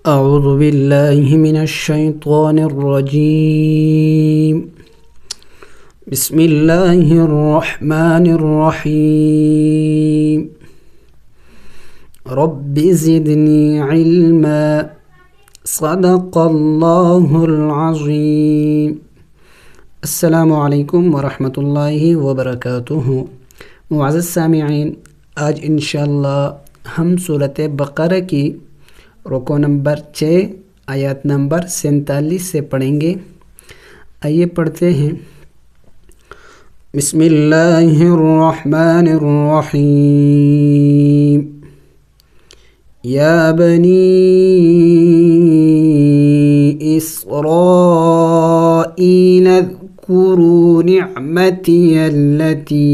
أعوذ بالله من الشيطان الرجيم. بسم الله الرحمن الرحيم. رب زدني علما. صدق الله العظيم. السلام علیکم ورحمۃ اللہ وبرکاتہ. معزز سامعین، آج انشاءاللہ ہم سورۃ بقرہ کی رکوع نمبر 6 آیات نمبر 47 سے پڑھیں گے. آئیے پڑھتے ہیں. بسم اللہ الرحمن الرحیم. یا بنی اسرائیل اذکروا نعمتی التی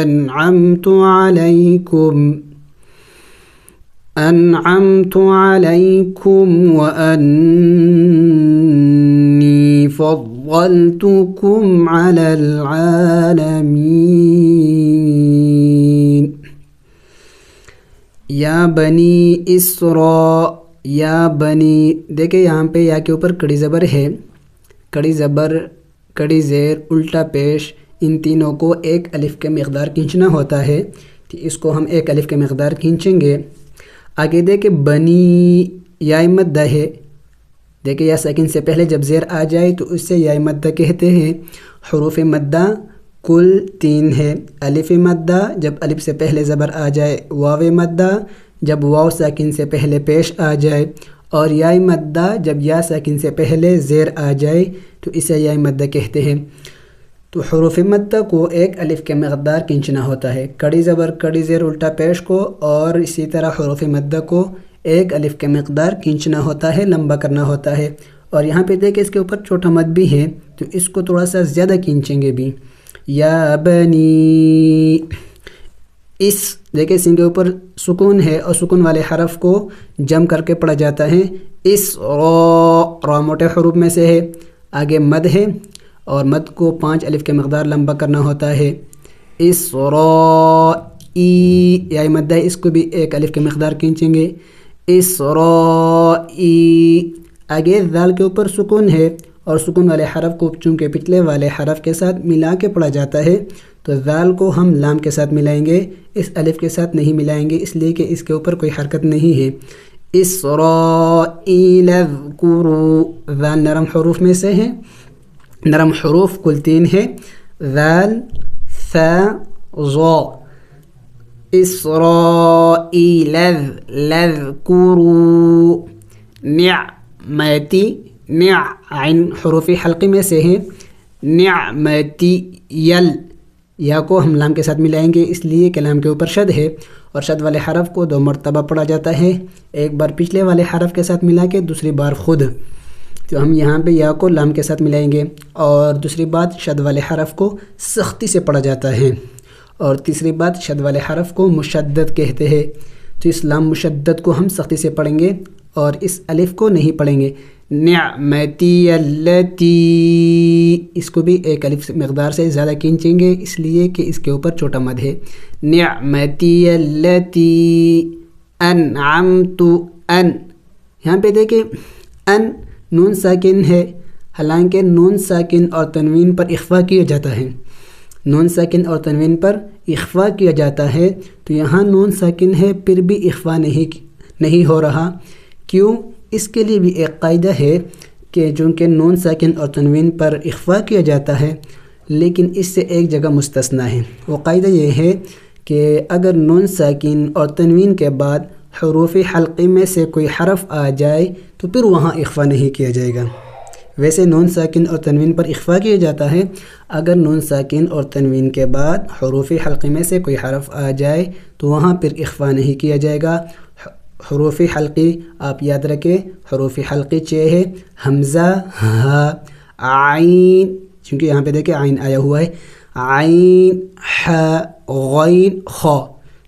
انعمت علیکم وانی فضلتکم علی العالمین. یا بنی یا بنی، دیکھیں یہاں پہ یا کے اوپر کڑی زبر ہے. کڑی زبر، کڑی زیر، الٹا پیش، ان تینوں کو ایک الف کے مقدار کھینچنا ہوتا ہے. تو اس کو ہم ایک الف کے مقدار کھینچیں گے. آگے دیکھیں بنی، یا مدہ ہے. دیکھیں یا ساکن سے پہلے جب زیر آ جائے تو اس سے یا مدہ کہتے ہیں. حروف مدہ کل 3 ہے. الف مدہ جب الف سے پہلے زبر آ جائے، واو مدہ جب واو ساکن سے پہلے پیش آ جائے، اور یا مدہ جب یا ساکن سے پہلے زیر آ جائے تو اسے یا مدہ کہتے ہیں. تو حروف مدہ کو ایک الف کے مقدار کھینچنا ہوتا ہے. کڑی زبر، کڑی زیر، الٹا پیش کو، اور اسی طرح حروف مدہ کو ایک الف کے مقدار کھینچنا ہوتا ہے، لمبا کرنا ہوتا ہے. اور یہاں پہ دیکھیں اس کے اوپر چھوٹا مد بھی ہے تو اس کو تھوڑا سا زیادہ کھینچیں گے بھی. یا بنی اس، دیکھیں اس کے اوپر سکون ہے اور سکون والے حرف کو جم کر کے پڑھا جاتا ہے. اس را موٹے حروف میں سے ہے. آگے مد ہے اور مد کو 5 الف کے مقدار لمبا کرنا ہوتا ہے. اس را ای، یا مد ہے، اس کو بھی ایک الف کے مقدار کھینچیں گے. اس را ای. آگے ذال کے اوپر سکون ہے اور سکون والے حرف کو چونکہ پچھلے والے حرف کے ساتھ ملا کے پڑھا جاتا ہے تو ذال کو ہم لام کے ساتھ ملائیں گے، اس الف کے ساتھ نہیں ملائیں گے، اس لیے کہ اس کے اوپر کوئی حرکت نہیں ہے. اسرائیل اذکروا، ذال نرم حروف میں سے ہے. نرم حروف کل 3 ہے، ذال، ثا، ظا. اسرائیل اذکروا نعمتی، عین حروف حلقی میں سے ہے. نعمتی یل، یا کو ہم لام کے ساتھ ملائیں گے اس لیے کہ لام کے اوپر شد ہے، اور شد والے حرف کو 2 مرتبہ پڑھا جاتا ہے، ایک بار پچھلے والے حرف کے ساتھ ملا کے، دوسری بار خود. تو ہم یہاں پہ یا کو لام کے ساتھ ملائیں گے. اور دوسری بات، شد والے حرف کو سختی سے پڑھا جاتا ہے. اور تیسری بات، شد والے حرف کو مشدد کہتے ہیں. تو اس لام مشدد کو ہم سختی سے پڑھیں گے اور اس الف کو نہیں پڑھیں گے. نعمتی التی، اس کو بھی ایک الف مقدار سے زیادہ کھینچیں گے اس لیے کہ اس کے اوپر چھوٹا مد ہے. نعمتی التی انعمت. ان، یہاں پہ دیکھیں ان نون ساکن ہے، حالانکہ نون ساکن اور تنوین پر اخفا کیا جاتا ہے. نون ساکن اور تنوین پر اخفا کیا جاتا ہے، تو یہاں نون ساکن ہے پھر بھی اخفا نہیں ہو رہا. کیوں؟ اس کے لیے بھی ایک قاعدہ ہے کہ چونکہ نون ساکن اور تنوین پر اخفا کیا جاتا ہے لیکن اس سے ایک جگہ مستثنا ہے. وہ قاعدہ یہ ہے کہ اگر نون ساکن اور تنوین کے بعد حروف حلقی میں سے کوئی حرف آ جائے تو پھر وہاں اخفا نہیں کیا جائے گا. ویسے نون ساکن اور تنوین پر اخفا کیا جاتا ہے، اگر نون ساکن اور تنوین کے بعد حروف حلقی میں سے کوئی حرف آ جائے تو وہاں پھر اخفا نہیں کیا جائے گا. حروف حلقی آپ یاد رکھیں، حروف حلقی 6 ہے: حمزہ، ہا، عین، چونکہ یہاں پہ دیکھیں عین آیا ہوا ہے، عین، ح، غین، خا.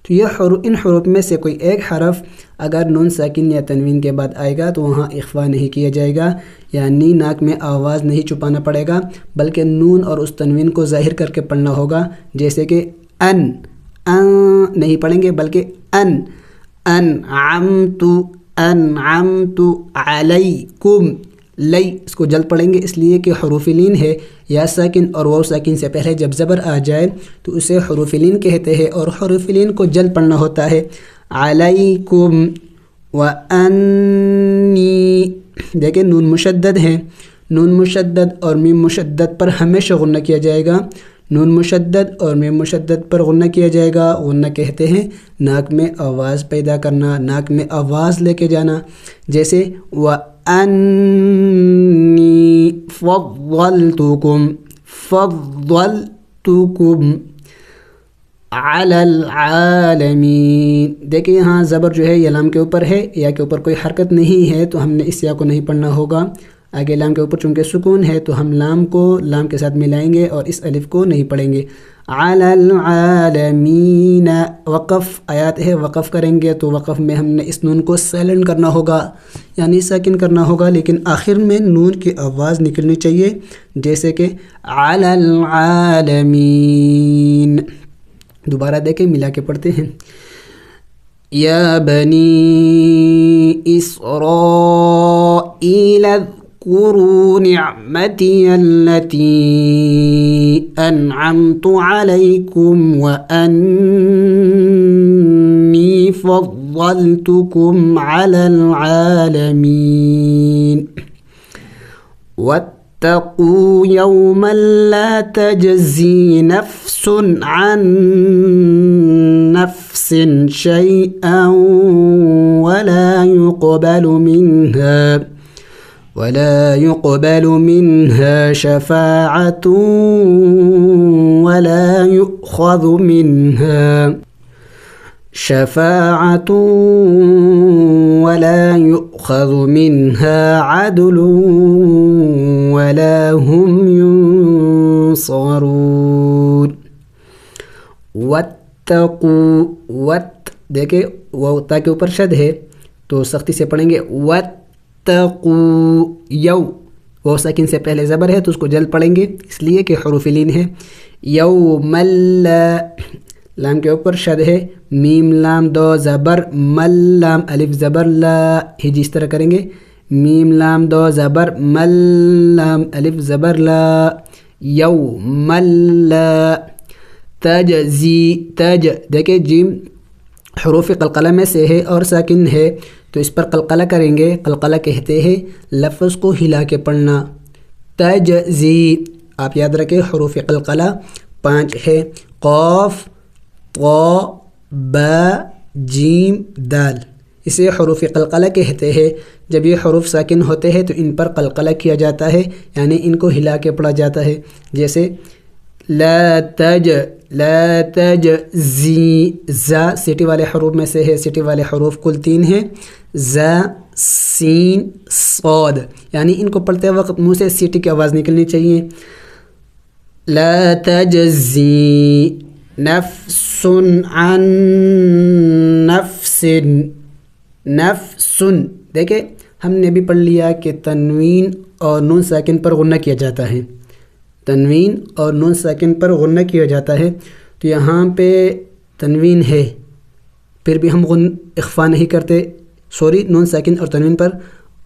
تو یہ ان حروف میں سے کوئی ایک حرف اگر نون ساکن یا تنوین کے بعد آئے گا تو وہاں اخفا نہیں کیا جائے گا، یعنی ناک میں آواز نہیں چھپانا پڑے گا، بلکہ نون اور اس تنوین کو ظاہر کر کے پڑھنا ہوگا. جیسے کہ ان نہیں پڑھیں گے بلکہ انعمت، انعمت علیکم، لئی اس کو جلد پڑھیں گے اس لیے کہ حروف لین ہے، یا ساکن اور واو ساکن سے پہلے جب زبر آ جائے تو اسے حروف لین کہتے ہیں، اور حروف لین کو جلد پڑھنا ہوتا ہے۔ علیکم وانی، دیکھیں نون مشدد ہے، نون مشدد اور میم مشدد پر ہمیشہ غنہ کیا جائے گا، نون مشدد اور میم مشدد پر غنہ کیا جائے گا۔ غنہ کہتے ہیں ناک میں آواز پیدا کرنا، ناک میں آواز لے کے جانا، جیسے وَأَنِّي فَضَّلْتُكُمْ، فَضَّلْتُكُمْ عَلَى الْعَالَمِينَ۔ دیکھیں یہاں زبر جو ہے یہ لام کے اوپر ہے، یا کے اوپر کوئی حرکت نہیں ہے تو ہم نے اس یا کو نہیں پڑھنا ہوگا۔ آگے لام کے اوپر چونکہ سکون ہے تو ہم لام کو لام کے ساتھ ملائیں گے اور اس الف کو نہیں پڑھیں گے۔ علی العالمین، وقف آیات ہے، وقف کریں گے تو وقف میں ہم نے اس نون کو سائلنٹ کرنا ہوگا، یعنی ساکن کرنا ہوگا، لیکن آخر میں نون کی آواز نکلنی چاہیے، جیسے کہ علی العالمین۔ دوبارہ دیکھیں ملا کے پڑھتے ہیں۔ یا بنی اسرائیل اذکروا نعمتی التي انعمت علیکم وانی فضلتکم علی العالمین واتقوا یوما لا تجزی نفس عن نفس شیئا ولا يقبل منها شفاعة ولا يؤخذ منها عدل ولا هم ينصرون۔ واتقوا، دیکھیں واو تا کے اوپر شد ہے تو سختی سے پڑھیں گے، واتقوا، یو واو ساکن سے پہلے زبر ہے تو اس کو جلد پڑھیں گے اس لیے کہ حروف لین ہے۔ یوم لا، لام کے اوپر شد ہے، میم لام دو زبر، مل لام الف زبر لا، ہجی اس طرح کریں گے، میم لام دو زبر، مل لام الف زبر لا، یوم لا تجزی، تج، دیکھیں جیم حروف قلقلہ میں سے ہے اور ساکن ہے تو اس پر قلقلہ کریں گے، قلقلہ کہتے ہیں لفظ کو ہلا کے پڑھنا۔ تجزی، آپ یاد رکھیں حروف قلقلہ 5 ہے، قاف، طا، با، جیم، دال، اسے حروف قلقلہ کہتے ہیں۔ جب یہ حروف ساکن ہوتے ہیں تو ان پر قلقلہ کیا جاتا ہے، یعنی ان کو ہلا کے پڑھا جاتا ہے، جیسے لا تجزی، زا سیٹی والے حروف میں سے ہے، سیٹی والے حروف کل 3 ہیں، زا، سین، صاد، یعنی ان کو پڑھتے وقت منہ سے سیٹی کی آواز نکلنی چاہیے۔ لا تجزی نفس عن نفس، نفس، دیکھیں ہم نے بھی پڑھ لیا کہ تنوین اور نون ساکن پر غنہ کیا جاتا ہے، تنوین اور نون ساکن پر غنہ کیا جاتا ہے، تو یہاں پہ تنوین ہے پھر بھی ہم اخفا نہیں کرتے، نون ساکن اور تنوین پر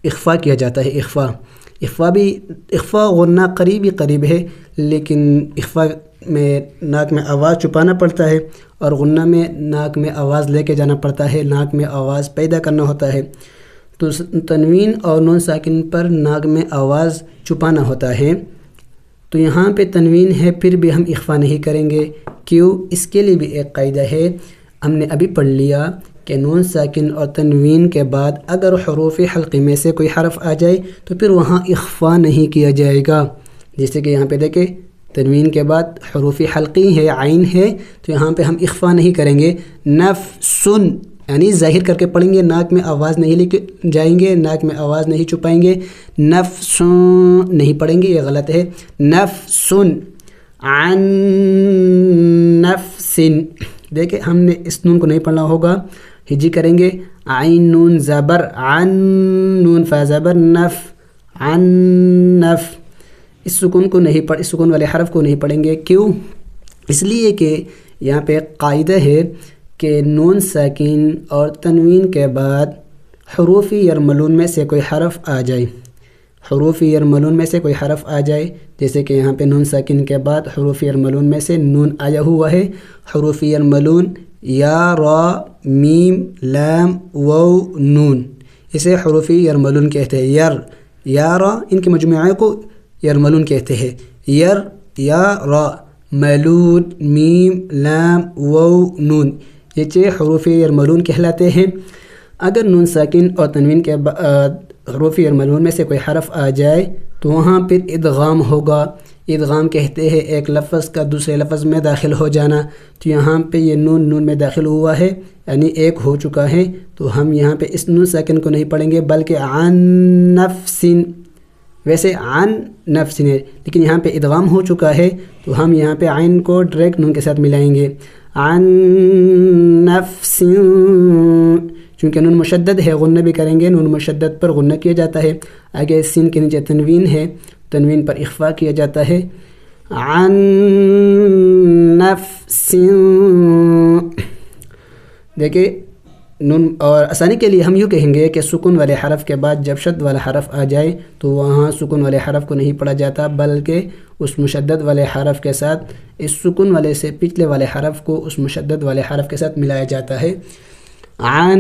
اخفا کیا جاتا ہے، اخفا غنہ قریب ہے، لیکن اخفا میں ناک میں آواز چھپانا پڑتا ہے اور غنہ میں ناک میں آواز لے کے جانا پڑتا ہے، ناک میں آواز پیدا کرنا ہوتا ہے۔ تو تنوین اور نون ساکن پر ناک میں آواز چھپانا ہوتا ہے، تو یہاں پہ تنوین ہے پھر بھی ہم اخفا نہیں کریں گے، کیوں؟ اس کے لیے بھی ایک قاعدہ ہے، ہم نے ابھی پڑھ لیا کہ نون ساکن اور تنوین کے بعد اگر حروف حلقی میں سے کوئی حرف آ جائے تو پھر وہاں اخفا نہیں کیا جائے گا، جیسے کہ یہاں پہ دیکھیں تنوین کے بعد حروف حلقی ہے، عین ہے، تو یہاں پہ ہم اخفا نہیں کریں گے، نفسن یعنی ظاہر کر کے پڑھیں گے، ناک میں آواز نہیں لے کے جائیں گے، ناک میں آواز نہیں چھپائیں گے، نفسن نہیں پڑھیں گے، یہ غلط ہے، نفسن عن نفس، دیکھیں ہم نے اس نون کو نہیں پڑھنا ہوگا، ہجی کریں گے، عین نون زبر، عن نون فا زبر، نف، عن نف، اس سکون کو نہیں اس سکون والے حرف کو نہیں پڑھیں گے، کیوں؟ اس لیے کہ یہاں پہ ایک قاعدہ ہے کہ نون ساکن اور تنوین کے بعد حروف یرملون میں سے کوئی حرف آ جائے، حروف یرملون میں سے کوئی حرف آ جائے، جیسے کہ یہاں پہ نون ساکن کے بعد حروف یرملون میں سے نون آیا ہوا ہے۔ حروف یرملون یا، را، میم، لام، واو، نون، اسے حروف یرملون کہتے ہیں۔ یر، یا، را، ان کے مجموعے کو یرملون کہتے ہیں۔ یر، یا، را، ملون، میم، لام، واو، نون، یہ 6 حروف یرملون کہلاتے ہیں۔ اگر نون ساکن اور تنوین کے بعد حروف یرملون میں سے کوئی حرف آ جائے تو وہاں پھر ادغام ہوگا۔ ادغام کہتے ہیں ایک لفظ کا دوسرے لفظ میں داخل ہو جانا، تو یہاں پہ یہ نون میں داخل ہوا ہے، یعنی ایک ہو چکا ہے، تو ہم یہاں پہ اس نون ساکن کو نہیں پڑھیں گے بلکہ عن نفس، ویسے عن نفس ہے لیکن یہاں پہ ادغام ہو چکا ہے تو ہم یہاں پہ عین کو ڈائریکٹ نون کے ساتھ ملائیں گے۔ عن نفس، چونکہ نون مشدد ہے غنہ بھی کریں گے، نون مشدد پر غنہ کیا جاتا ہے۔ آگے سین کے نیچے تنوین ہے، تنوین پر اخفا کیا جاتا ہے۔ عن نفس، دیکھیں نون، اور آسانی کے لیے ہم یوں کہیں گے کہ سکون والے حرف کے بعد جب شد والا حرف آ جائے تو وہاں سکون والے حرف کو نہیں پڑھا جاتا بلکہ اس مشدد والے حرف کے ساتھ اس سکون والے سے پچھلے والے حرف کو اس مشدد والے حرف کے ساتھ ملایا جاتا ہے۔ عن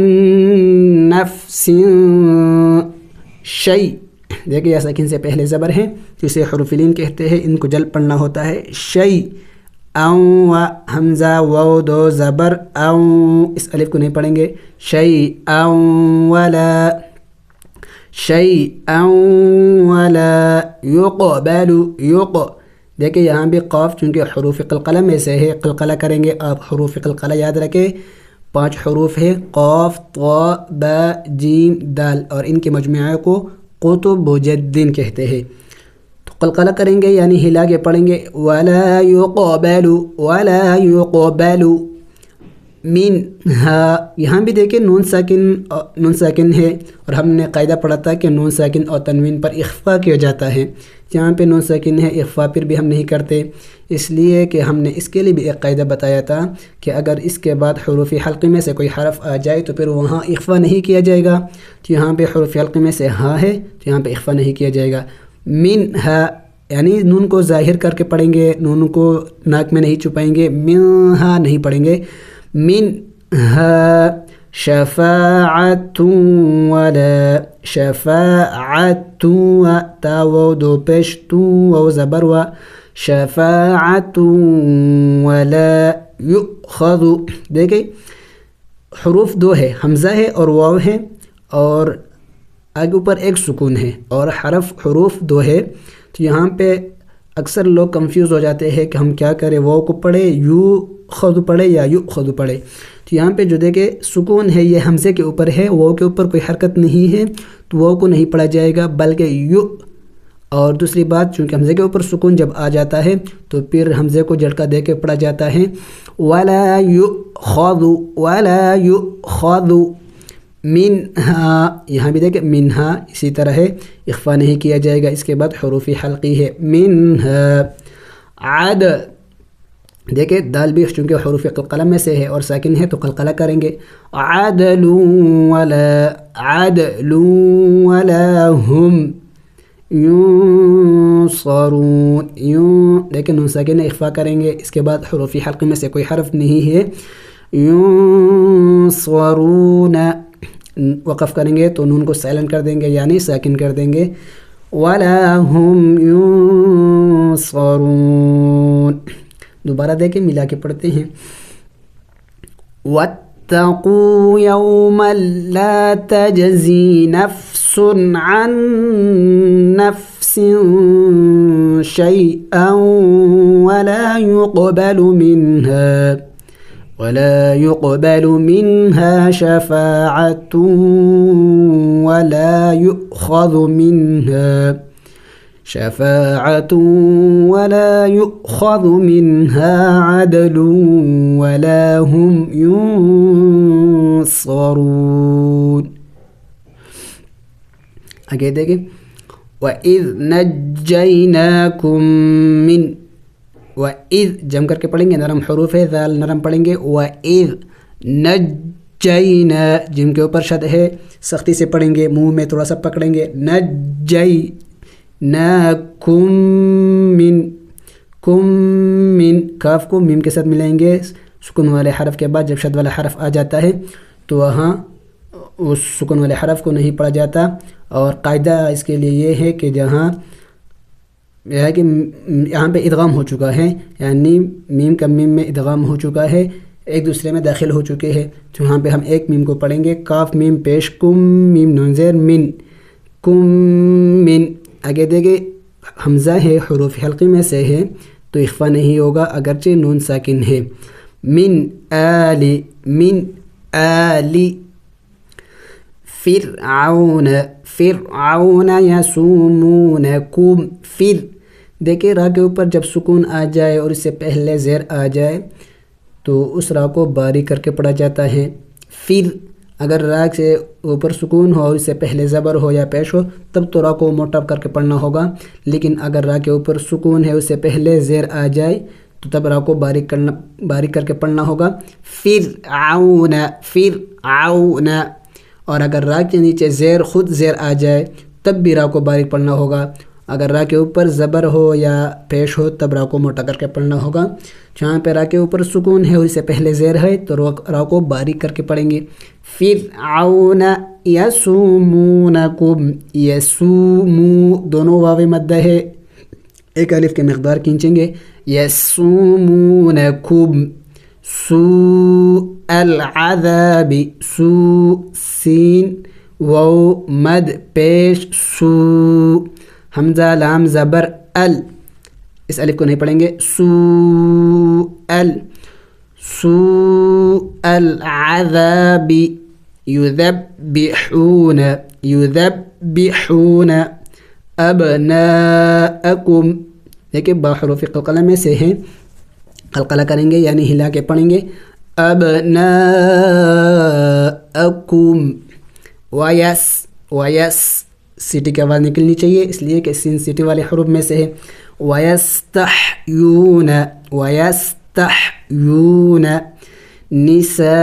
نفس شیء، دیکھیں یہ ساکن سے پہلے زبر ہے جسے حروف لین کہتے ہیں، ان کو جلد پڑھنا ہوتا ہے۔ شیء، او، حمزہ واو دو زبر، او، اس الف کو نہیں پڑھیں گے۔ شیئا ولا، شیئا ولا یقبل، دیکھیں یہاں بھی قاف چونکہ حروف قلقلہ میں سے ہے، قلقلہ کریں گے آپ، حروف قلقلہ یاد رکھیں 5 حروف ہے، قاف، طا، با، جیم، دال، اور ان کے مجموعے کو قطب و جدین کہتے ہیں۔ تو قلقلہ کریں گے یعنی ہلا کے پڑھیں گے، ولا یقبل، ولا یقبل منہا، یہاں بھی دیکھیں نون ساکن ہے اور ہم نے قاعدہ پڑھا تھا کہ نون ساکن اور تنوین پر اخفا کیا جاتا ہے، جہاں پہ نون ساکن ہے اخفا پھر بھی ہم نہیں کرتے، اس لیے کہ ہم نے اس کے لیے بھی ایک قاعدہ بتایا تھا کہ اگر اس کے بعد حروف حلقی میں سے کوئی حرف آ جائے تو پھر وہاں اخفا نہیں کیا جائے گا، تو یہاں پہ حروف حلقی میں سے ہاں ہے تو یہاں پہ اخفا نہیں کیا جائے گا۔ منہا یعنی نون کو ظاہر کر کے پڑھیں گے، نون کو ناک میں نہیں چھپائیں گے، منہا نہیں پڑھیں گے۔ منہا شفاعت ولا، شفاعت و، تا و دو پیش، تو و زبر و، شفاعت ولا یؤخذ، دیکھیں حروف 2 ہے، حمزہ ہے اور واو ہے اور آگے اوپر ایک سکون ہے اور حروف 2 ہے، تو یہاں پہ اکثر لوگ کنفیوز ہو جاتے ہیں کہ ہم کیا کریں، واو کو پڑھے یؤخذ پڑھے یا یؤخذ پڑھے، تو یہاں پہ جو دیکھیں سکون ہے یہ حمزے کے اوپر ہے، واو کے اوپر کوئی حرکت نہیں ہے تو واو کو نہیں پڑھا جائے گا بلکہ یو، اور دوسری بات چونکہ حمزے کے اوپر سکون جب آ جاتا ہے تو پھر حمزے کو جھٹکا دے کے پڑھا جاتا ہے۔ ولا یؤخذ، ولا یؤخذ منہا، یہاں بھی دیکھیں منہا اسی طرح ہے، اخفا نہیں کیا جائے گا، اس کے بعد حروف حلقی ہے۔ منہا عد، دیکھیں دال بھی چونکہ حروف قلقلہ میں سے ہے اور ساکن ہے تو قلقلہ کریں گے۔ عدل ولا، عدل ولا ہم ینصرون، لیکن نون ساکن اخفا کریں گے، اس کے بعد حروف حلقی میں سے کوئی حرف نہیں ہے۔ ینصرون وقف کریں گے تو نون کو سائلنٹ کر دیں گے یعنی ساکن کر دیں گے۔ ولا ہم ینصرون، دوبارہ دیکھیں ملا کے پڑھتے ہیں۔ واتقوا یوما لا تجزی نفس عن نفس شیئا ولا يقبل منها شفاعة ولا يؤخذ منها عدل ولا هم ينصرون۔ آگے دیکھیں وَإِذْ نَجَّيْنَاكُمْ مِنْ، وَإِذْ جم کر کے پڑھیں گے، نرم حروف ہے، ذال نرم پڑھیں گے۔ وَإِذْ نجینا، جن کے اوپر شد ہے سختی سے پڑھیں گے، منہ میں تھوڑا سا پکڑیں گے، نجیناکم من، کم من، کاف کو میم کے ساتھ ملائیں گے سکون والے حرف کے بعد. جب شد والا حرف آ جاتا ہے تو وہاں اس سکون والے حرف کو نہیں پڑھا جاتا. اور قاعدہ اس کے لیے یہ ہے کہ جہاں یہ ہے کہ یہاں پہ ادغام ہو چکا ہے، یعنی میم کا میم میں ادغام ہو چکا ہے، ایک دوسرے میں داخل ہو چکے ہیں، تو یہاں پہ ہم ایک میم کو پڑھیں گے. کاف میم پیش، کم میم نون زیر، من، کم من. آگے دیکھیں حمزہ ہے، حروف حلقی میں سے ہے تو اخفا نہیں ہوگا اگرچہ نون ساکن ہے. من آلی، من آلی. فرعون، فرعون یسومونکم، فر. دیکھیں را کے اوپر جب سکون آ جائے اور اس سے پہلے زیر آ جائے تو اس را کو باریک کر کے پڑھا جاتا ہے. فر اگر را سے اوپر سکون ہو اور اس سے پہلے زبر ہو یا پیش ہو تب تو را کو موٹا کر کے پڑھنا ہوگا، لیکن اگر را کے اوپر سکون ہے اس سے پہلے زیر آ جائے تو تب را کو باریک کر کے پڑھنا ہوگا. فرعون، فرعون. اور اگر را کے نیچے زیر خود زیر آ جائے تب بھی را کو باریک پڑھنا ہوگا. اگر را کے اوپر زبر ہو یا پیش ہو تب را کو موٹا کر کے پڑھنا ہوگا. جہاں پہ را کے اوپر سکون ہے اور اس سے پہلے زیر ہے تو را کو باریک کر کے پڑھیں گے. فرعون یسومونکم، یسومو دونوں واو مدہ ہے، ایک الف کے مقدار کھینچیں گے. یسومونکم سوء العذاب، سو سین واو مد پیش، سو حمزہ لام زبر ال، اس الف کو نہیں پڑھیں گے. سو ال، سوء العذاب. یذبحون، یذبحون. ابناءکم، دیکھیں با حروف قلقلہ میں سے ہیں، قلقلہ کریں گے یعنی ہلا کے پڑھیں گے. ابناءکم. ویس، ویس سیٹی کی آواز نکلنی چاہیے اس لیے کہ سین سیٹی والے حروف میں سے ہے. ویستحیون، ویستحیون. نساءکم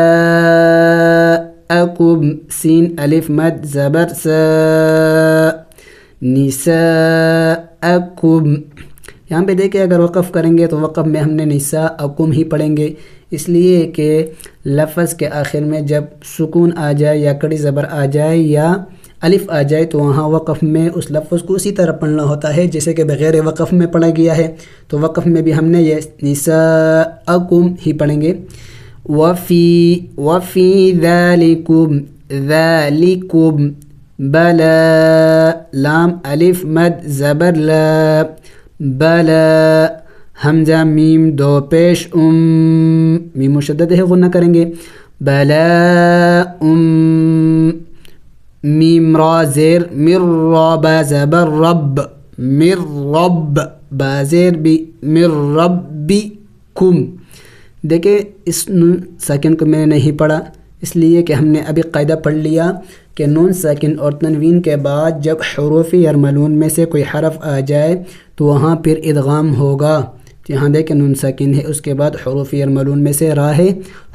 سین الف مد زبر سا، نساءکم. یہاں پہ دیکھیں اگر وقف کریں گے تو وقف میں ہم نے نساءکم ہی پڑھیں گے، اس لیے کہ لفظ کے آخر میں جب سکون آ جائے یا کڑی زبر آ جائے یا الف آ جائے تو وہاں وقف میں اس لفظ کو اسی طرح پڑھنا ہوتا ہے جیسے کہ بغیر وقف میں پڑھا گیا ہے. تو وقف میں بھی ہم نے یہ نساءکم ہی پڑھیں گے. وفی ذالکم، ذالکم. بلا لام الف مد زبر لا، بلا. حمزہ میم دو پیش، میم مشدد ہے غنہ کریں گے. بلا میم را زیر، مر را زبر رب، مر رب. با زیر بھی، مر ربکم. دیکھیں اس نون ساکن کو میں نے نہیں پڑھا اس لیے کہ ہم نے ابھی قاعدہ پڑھ لیا کہ نون ساکن اور تنوین کے بعد جب حروف یرملون میں سے کوئی حرف آ جائے تو وہاں پھر ادغام ہوگا. یہاں دیکھیں نون ساکن ہے، اس کے بعد حروف یرملون میں سے را ہے.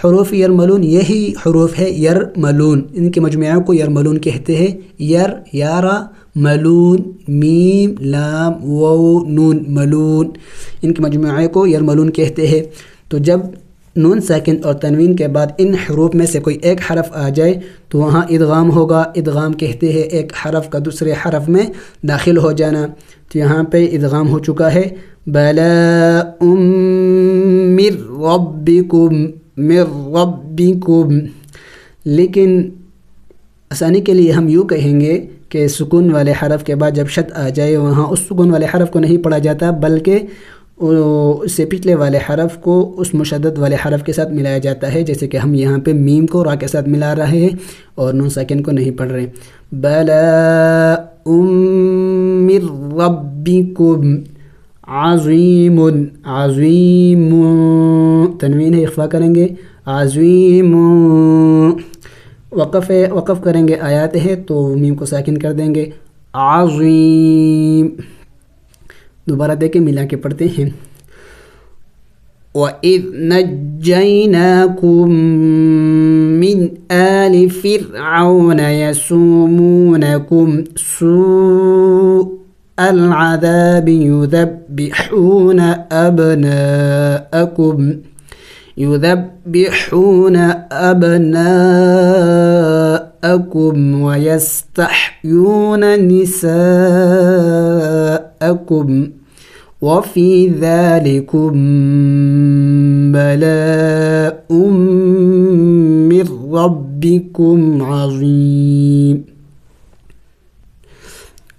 حروف یرملون یہی حروف ہے یرملون، ان کے مجموعہ کو یرملون کہتے ہیں. یارا ملون، میم لام واو نون، ملون، ان کے مجموعہ کو یرملون کہتے ہیں. تو جب نون ساکن اور تنوین کے بعد ان حروف میں سے کوئی ایک حرف آ جائے تو وہاں ادغام ہوگا. ادغام کہتے ہیں ایک حرف کا دوسرے حرف میں داخل ہو جانا. تو یہاں پہ ادغام ہو چکا ہے. بلاء من ربکم، من ربکم. لیکن آسانی کے لیے ہم یوں کہیں گے کہ سکون والے حرف کے بعد جب شد آ جائے وہاں اس سکون والے حرف کو نہیں پڑھا جاتا بلکہ اس سے پچھلے والے حرف کو اس مشدد والے حرف کے ساتھ ملایا جاتا ہے، جیسے کہ ہم یہاں پہ میم کو را کے ساتھ ملا رہے ہیں اور نون ساکن کو نہیں پڑھ رہے. بلاء من ربکم عظیم، عظیم. تنوین ہے اخفا کریں گے. عظیم. وقف کریں گے آیات ہے تو میم کو ساکن کر دیں گے. عظیم. دوبارہ دیکھیں ملا کے پڑھتے ہیں. وَإِذْ نَجَّيْنَاكُمْ مِنْ آلِ فِرْعَوْنَ يَسُومُونَكُمْ سُوءَ الْعَذَابِ يُذَبِّحُونَ أَبْنَاءَكُمْ وَيَسْتَحْيُونَ نِسَاءَكُمْ وَفِي ذَلِكُمْ بَلَاءٌ مِّن رَّبِّكُمْ عَظِيمٌ۔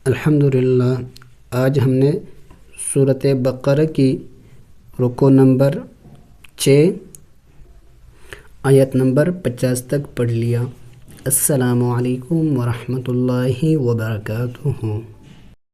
الحمدللہ، آج ہم نے سورۃ بقرہ کی رکوع نمبر 6 آیت نمبر 50 تک پڑھ لیا۔ السلام علیکم ورحمۃ اللہ وبرکاتہ۔